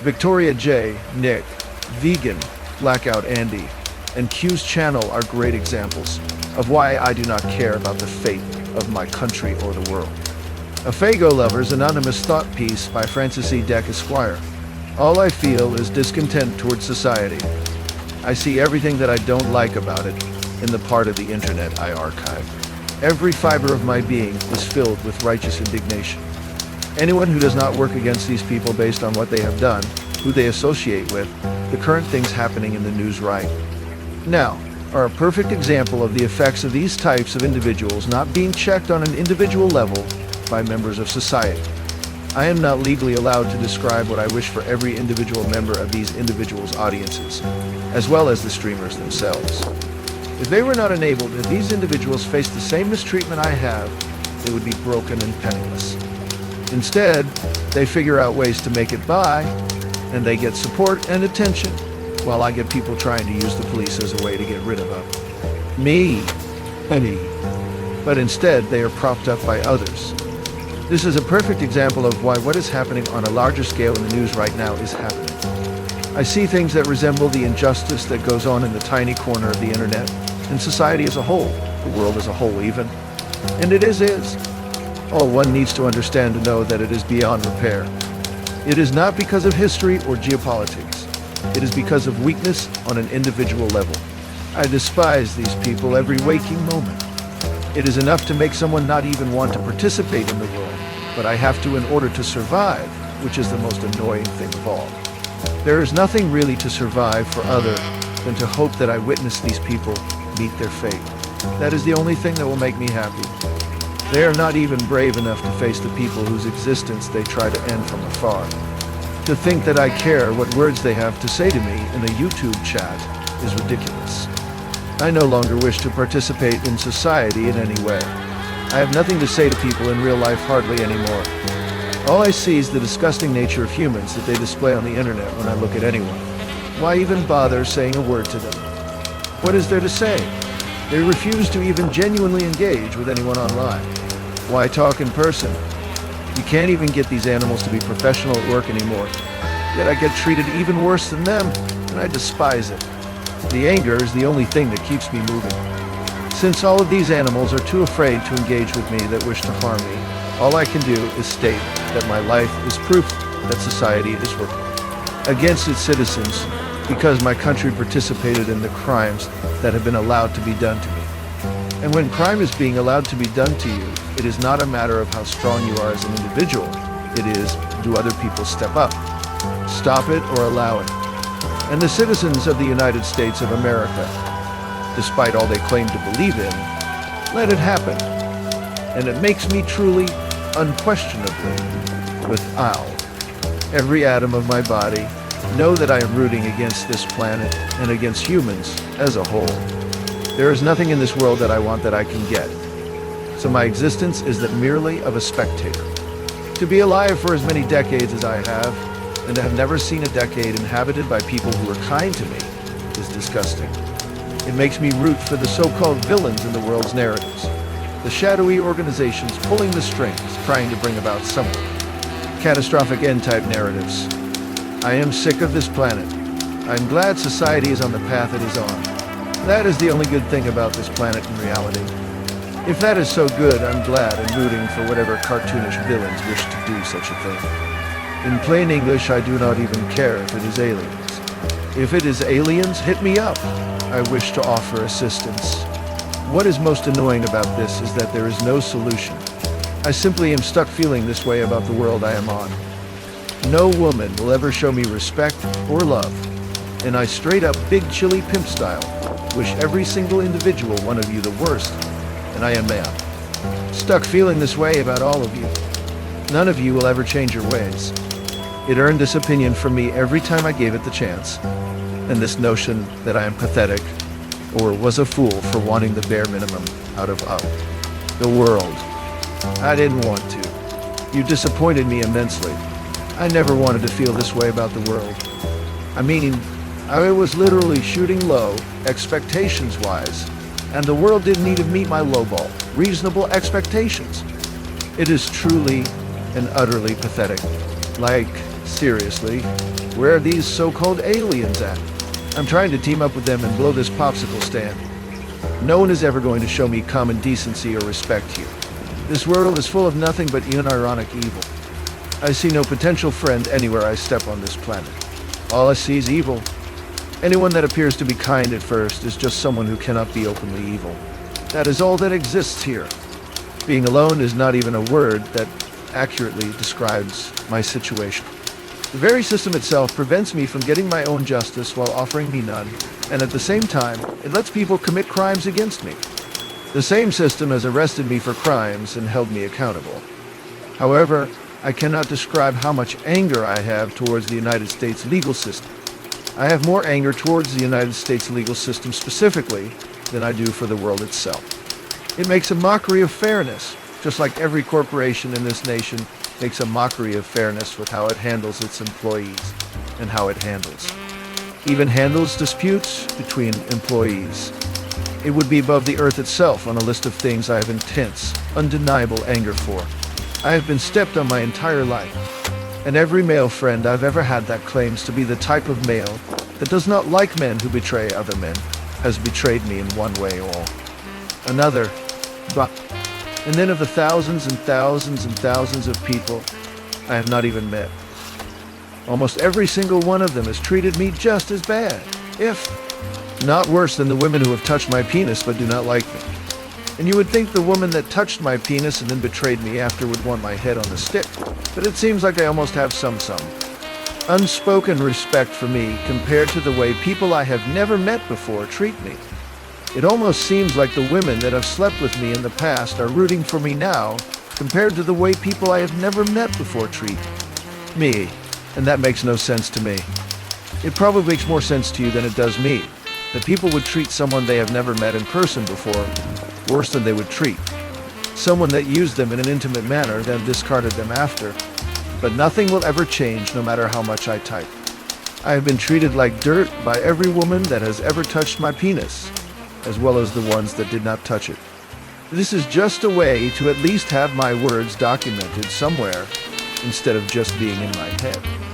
Victoria J, Nick, Vegan, Blackout Andy, and Q's channel are great examples of why I do not care about the fate of my country or the world. A Faygo Lovers anonymous thought piece by Francis E. Deck Esquire. All I feel is discontent towards society. I see everything that I don't like about it in the part of the internet I archive. Every fiber of my being is filled with righteous indignation. Anyone who does not work against these people based on what they have done, who they associate with, the current things happening in the news right now, are a perfect example of the effects of these types of individuals not being checked on an individual level by members of society. I am not legally allowed to describe what I wish for every individual member of these individuals' audiences, as well as the streamers themselves. If they were not enabled, if these individuals faced the same mistreatment I have, they would be broken and penniless. Instead, they figure out ways to make it by, and they get support and attention, while I get people trying to use the police as a way to get rid of me. But instead, they are propped up by others. This is a perfect example of why what is happening on a larger scale in the news right now is happening. I see things that resemble the injustice that goes on in the tiny corner of the internet, and society as a whole, the world as a whole even. And it is. All one needs to understand to know that it is beyond repair. It is not because of history or geopolitics. It is because of weakness on an individual level. I despise these people every waking moment. It is enough to make someone not even want to participate in the world, but I have to in order to survive, which is the most annoying thing of all. There is nothing really to survive for other than to hope that I witness these people meet their fate. That is the only thing that will make me happy. They are not even brave enough to face the people whose existence they try to end from afar. To think that I care what words they have to say to me in a YouTube chat is ridiculous. I no longer wish to participate in society in any way. I have nothing to say to people in real life hardly anymore. All I see is the disgusting nature of humans that they display on the internet when I look at anyone. Why even bother saying a word to them? What is there to say? They refuse to even genuinely engage with anyone online. Why talk in person? You can't even get these animals to be professional at work anymore. Yet I get treated even worse than them, and I despise it. The anger is the only thing that keeps me moving. Since all of these animals are too afraid to engage with me that wish to harm me, all I can do is state that my life is proof that society is working against its citizens because my country participated in the crimes that have been allowed to be done to me. And when crime is being allowed to be done to you, it is not a matter of how strong you are as an individual. It is, do other people step up, stop it, or allow it? And the citizens of the United States of America, despite all they claim to believe in, let it happen. And it makes me truly, unquestionably, without every atom of my body, know that I am rooting against this planet and against humans as a whole. There is nothing in this world that I want that I can get. So my existence is that merely of a spectator. To be alive for as many decades as I have, and to have never seen a decade inhabited by people who are kind to me, is disgusting. It makes me root for the so-called villains in the world's narratives. The shadowy organizations pulling the strings, trying to bring about some catastrophic end-type narratives. I am sick of this planet. I'm glad society is on the path it is on. That is the only good thing about this planet in reality. If that is so good, I'm glad and rooting for whatever cartoonish villains wish to do such a thing. In plain English, I do not even care if it is aliens. If it is aliens, hit me up. I wish to offer assistance. What is most annoying about this is that there is no solution. I simply am stuck feeling this way about the world I am on. No woman will ever show me respect or love, and I straight up big chili pimp style wish every single individual one of you the worst, and I am mad. Stuck feeling this way about all of you. None of you will ever change your ways. It earned this opinion from me every time I gave it the chance, and this notion that I am pathetic or was a fool for wanting the bare minimum out of the world. I didn't want to. You disappointed me immensely. I never wanted to feel this way about the world. I mean, I was literally shooting low, expectations-wise, and the world didn't even meet my lowball, reasonable expectations. It is truly and utterly pathetic. Like, Seriously, where are these so-called aliens at? I'm trying to team up with them and blow this popsicle stand. No one is ever going to show me common decency or respect here. This world is full of nothing but unironic evil. I see no potential friend anywhere I step on this planet. All I see is evil. Anyone that appears to be kind at first is just someone who cannot be openly evil. That is all that exists here. Being alone is not even a word that accurately describes my situation. The very system itself prevents me from getting my own justice while offering me none, and at the same time, it lets people commit crimes against me. The same system has arrested me for crimes and held me accountable. However, I cannot describe how much anger I have towards the United States legal system. I have more anger towards the United States legal system specifically than I do for the world itself. It makes a mockery of fairness, just like every corporation in this nation makes a mockery of fairness with how it handles its employees and how it even handles disputes between employees. It would be above the earth itself on a list of things I have intense, undeniable anger for. I have been stepped on my entire life, and every male friend I've ever had that claims to be the type of male that does not like men who betray other men has betrayed me in one way or another. And then of the thousands and thousands and thousands of people I have not even met, almost every single one of them has treated me just as bad, if not worse than the women who have touched my penis but do not like me. And you would think the woman that touched my penis and then betrayed me after would want my head on a stick, but it seems like I almost have some unspoken respect for me compared to the way people I have never met before treat me. It almost seems like the women that have slept with me in the past are rooting for me now compared to the way people I have never met before treat me, and that makes no sense to me. It probably makes more sense to you than it does me, that people would treat someone they have never met in person before worse than they would treat someone that used them in an intimate manner, then discarded them after. But nothing will ever change no matter how much I type. I have been treated like dirt by every woman that has ever touched my penis, as well as the ones that did not touch it. This is just a way to at least have my words documented somewhere instead of just being in my head.